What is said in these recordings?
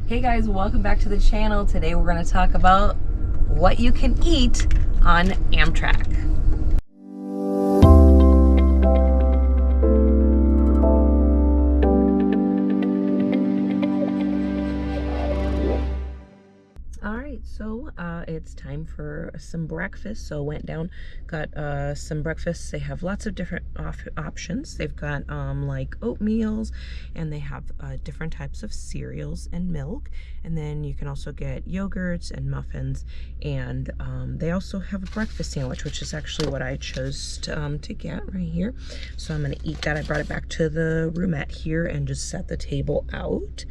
Hey guys, welcome back to the channel. Today we're going to talk about what you can eat on Amtrak. Alright, so it's time for some breakfast. So went down, got some breakfast. They have lots of different options. They've got like oatmeals, and they have different types of cereals and milk. And then you can also get yogurts and muffins. And they also have a breakfast sandwich, which is actually what I chose to get right here. So I'm going to eat that. I brought it back to the roomette here and just set the table out.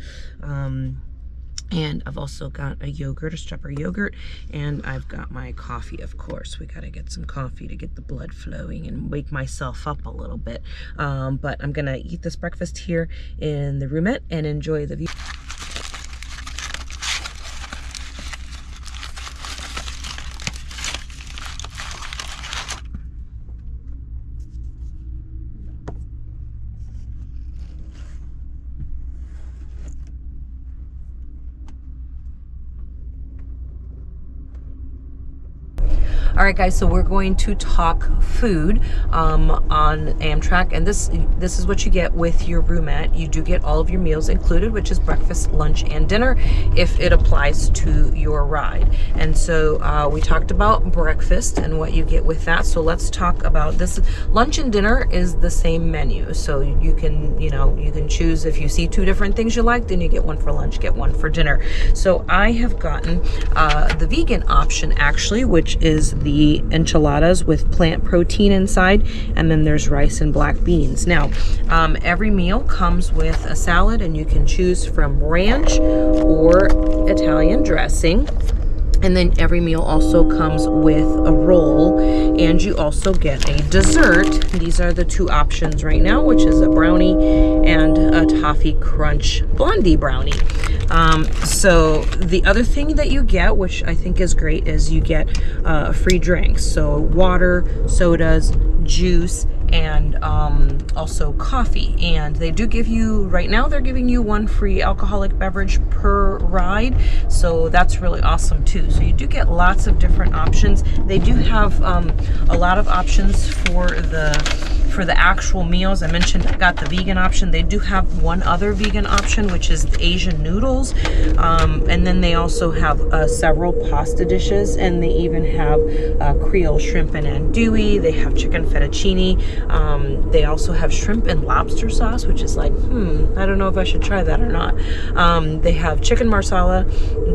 And I've also got a yogurt, a strawberry yogurt, and I've got my coffee, of course. We gotta get some coffee to get the blood flowing and wake myself up a little bit. But I'm gonna eat this breakfast here in the roomette and enjoy the view. All right, guys, so we're going to talk food on Amtrak, and this is what you get with your roomette. You do get all of your meals included, which is breakfast, lunch, and dinner, if it applies to your ride. And so we talked about breakfast and what you get with that. So let's talk about this. Lunch and dinner is the same menu, so you can choose. If you see two different things you like, then you get one for lunch, get one for dinner. So I have gotten the vegan option, actually, which is the enchiladas with plant protein inside, and then there's rice and black beans. Now, every meal comes with a salad, and you can choose from ranch or Italian dressing. And then every meal also comes with a roll, and you also get a dessert. These are the two options right now, which is a brownie and a toffee crunch blondie brownie. So the other thing that you get, which I think is great, is you get free drinks. So water, sodas, juice, and also coffee. And they do give you, right now they're giving you one free alcoholic beverage per ride, so that's really awesome too. So you do get lots of different options. They do have a lot of options for the actual meals. I mentioned I got the vegan option. They do have one other vegan option, which is Asian noodles, and then they also have several pasta dishes, and they even have Creole shrimp and andouille. They have chicken fettuccine. They also have shrimp and lobster sauce, which is like, I don't know if I should try that or not. They have chicken marsala,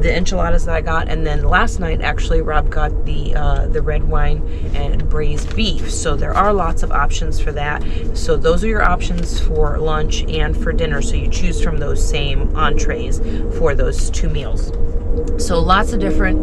the enchiladas that I got, and then last night actually Rob got the red wine and braised beef. So there are lots of options for that. So those are your options for lunch and for dinner. So you choose from those same entrees for those two meals. So lots of different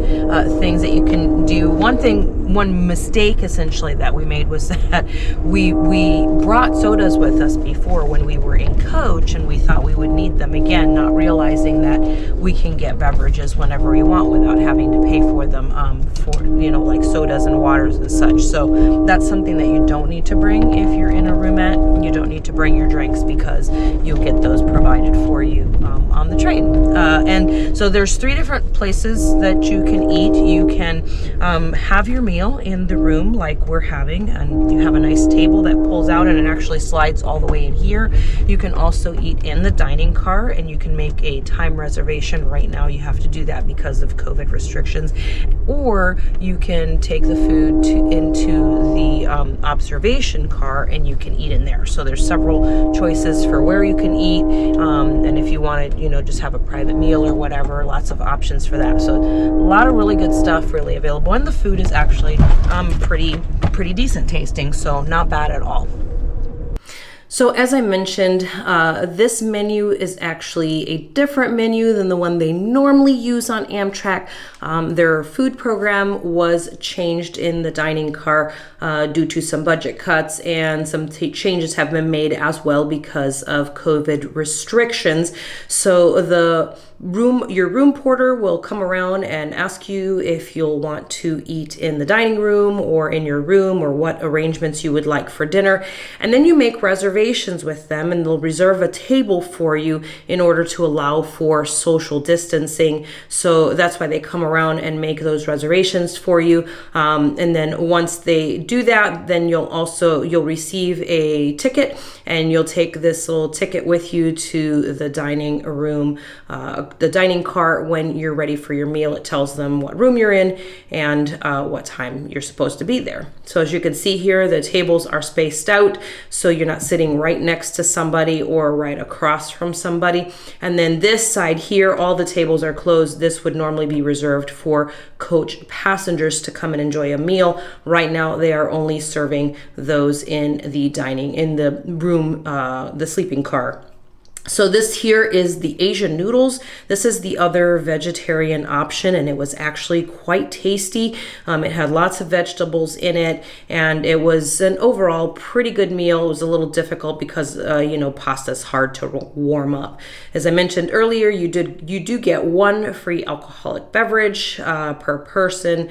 things that you can do. One mistake essentially that we made was that we brought sodas with us before when we were in coach, and we thought we would need them again, not realizing that we can get beverages whenever we want without having to pay for them, for like sodas and waters and such. So that's something that you don't need to bring if you're in a roomette. You don't need to bring your drinks because you'll get those provided for you on the train. And so there's three different places that you can eat. You can have your meal in the room like we're having, and you have a nice table that pulls out and it actually slides all the way in here. You can also eat in the dining car, and you can make a time reservation. Right now you have to do that because of COVID restrictions, or you can take the food into the observation car and you can eat in there. So there's several choices for where you can eat, and if you want to just have a private meal or whatever, lots of options for that. So a lot of really good stuff really available, and the food is actually pretty decent tasting, so not bad at all. So as I mentioned, this menu is actually a different menu than the one they normally use on Amtrak. Their food program was changed in the dining car due to some budget cuts, and some changes have been made as well because of COVID restrictions. So your room porter will come around and ask you if you'll want to eat in the dining room or in your room, or what arrangements you would like for dinner. And then you make reservations reservations with them, and they'll reserve a table for you in order to allow for social distancing. So that's why they come around and make those reservations for you. And then once they do that, then you'll receive a ticket, and you'll take this little ticket with you to the dining room, the dining car. When you're ready for your meal, it tells them what room you're in and what time you're supposed to be there. So as you can see here, the tables are spaced out, so you're not sitting right next to somebody or right across from somebody. And then this side here, all the tables are closed. This would normally be reserved for coach passengers to come and enjoy a meal. Right now, they are only serving those in the room, the sleeping car. So this here is the Asian noodles. This is the other vegetarian option, and it was actually quite tasty. It had lots of vegetables in it, and it was an overall pretty good meal. It was a little difficult because pasta is hard to warm up. As I mentioned earlier, you do get one free alcoholic beverage per person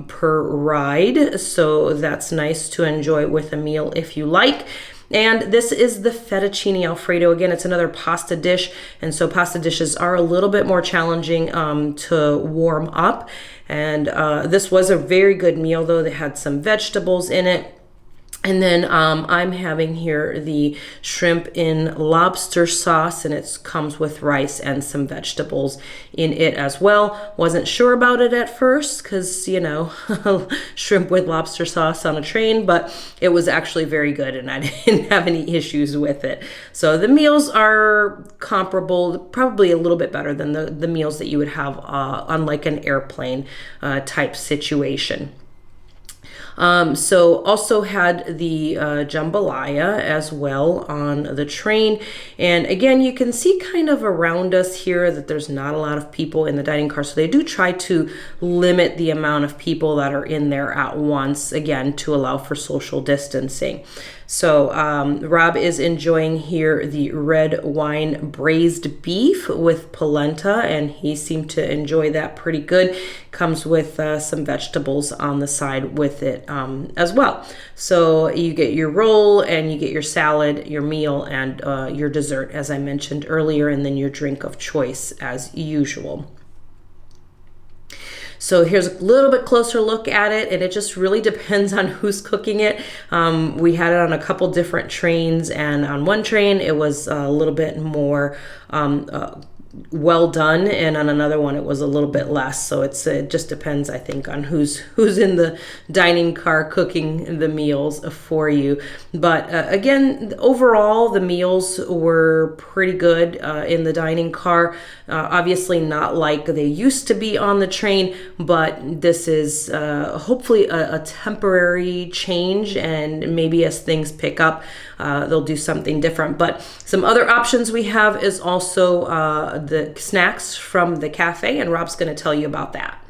per ride, so that's nice to enjoy with a meal if you like. And this is the fettuccine alfredo. Again, it's another pasta dish, and so pasta dishes are a little bit more challenging to warm up. And this was a very good meal, though. They had some vegetables in it. And then I'm having here the shrimp in lobster sauce, and it comes with rice and some vegetables in it as well. Wasn't sure about it at first because, shrimp with lobster sauce on a train, but it was actually very good, and I didn't have any issues with it. So the meals are comparable, probably a little bit better than the meals that you would have on like an airplane type situation. So also had the jambalaya as well on the train. And again, you can see kind of around us here that there's not a lot of people in the dining car. So they do try to limit the amount of people that are in there at once, again, to allow for social distancing. So Rob is enjoying here the red wine braised beef with polenta, and he seemed to enjoy that pretty good. Comes with some vegetables on the side with it as well. So you get your roll, and you get your salad, your meal, and your dessert, as I mentioned earlier, and then your drink of choice as usual. So here's a little bit closer look at it, and it just really depends on who's cooking it. We had it on a couple different trains, and on one train it was a little bit more well done, and on another one it was a little bit less. So it just depends, I think, on who's in the dining car cooking the meals for you. But again, overall the meals were pretty good in the dining car. Obviously not like they used to be on the train, but this is hopefully a temporary change, and maybe as things pick up they'll do something different. But some other options we have is also the snacks from the cafe, and Rob's going to tell you about that.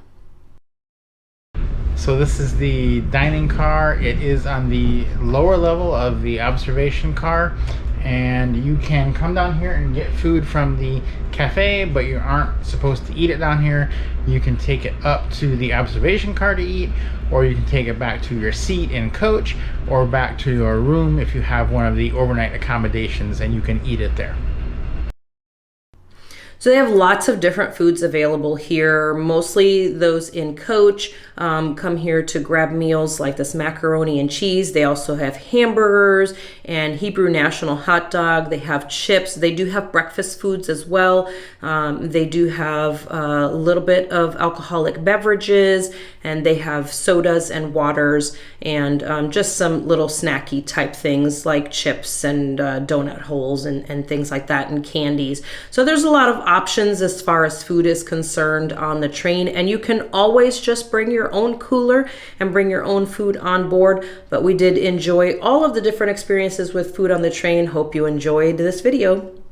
So this is the dining car. It is on the lower level of the observation car, and you can come down here and get food from the cafe, but you aren't supposed to eat it down here. You can take it up to the observation car to eat, or you can take it back to your seat in coach, or back to your room if you have one of the overnight accommodations, and you can eat it there. So they have lots of different foods available here. Mostly those in coach come here to grab meals like this macaroni and cheese. They also have hamburgers and Hebrew National hot dog. They have chips. They do have breakfast foods as well. They do have a little bit of alcoholic beverages, and they have sodas and waters, and just some little snacky type things like chips and donut holes and things like that, and candies. So there's a lot of options as far as food is concerned on the train, and you can always just bring your own cooler and bring your own food on board. But we did enjoy all of the different experiences with food on the train. Hope you enjoyed this video.